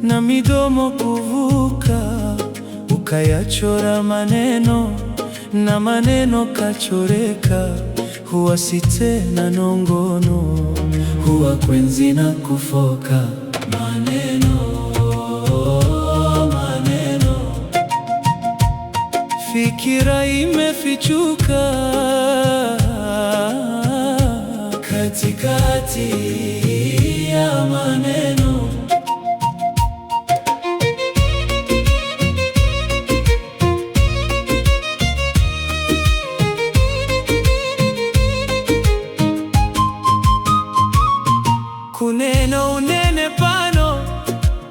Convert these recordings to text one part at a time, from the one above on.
na midomo kuvuka, ukayachora maneno na maneno kachoreka, huwa si tena nongono, huwa kwenzi na kufoka. Maneno, maneno, fikira imefichuka katikati ya maneno. Kuneno unene pano,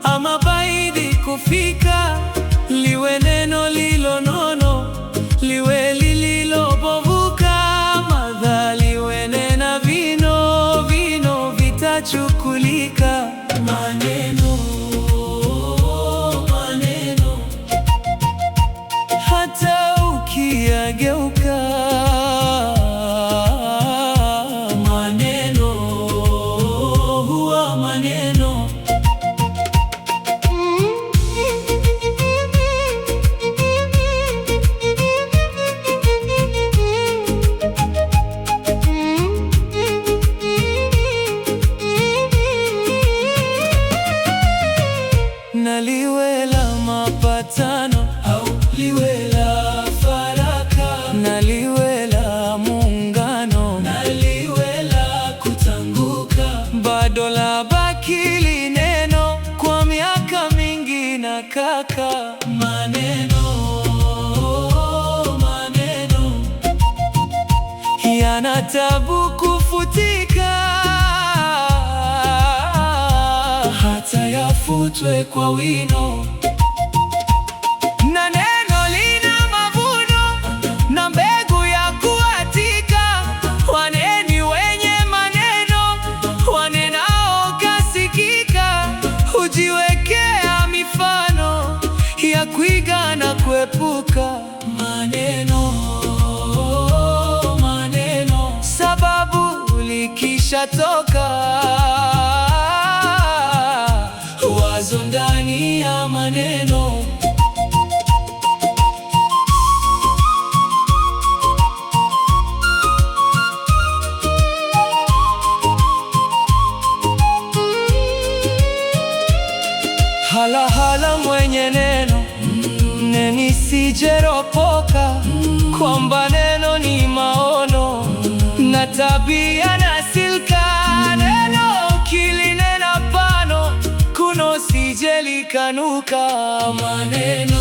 ama baidi kufika, liwe neno lilo nono, liwe lililobovuka, madha liwe nena vino, vino vitachukulika. Maneno, maneno, hata ukiyageuka, maneno huwa maneno. Na liwe la mapatano au liwe la faraka, na liwe la muungano, na liwe la kutanguka, bado la baki lineno kwa miaka mingi na kaka. Maneno, maneno, yana tabu kufutika, hata yafutwe kwa wino. Na neno lina mavuno na mbegu ya kuatika, waneni wenye maneno, wanenao kasikika, hujiwekea mifano ya kuiga na kuepuka. Maneno, maneno, sababu likishatoka, wazo ndani ya maneno. Hala hala mwenye neno, neni sijeropoka, kwamba neno ni maono na tabia na silka. Neno kilinena pano, kuno sijelikanuka. Maneno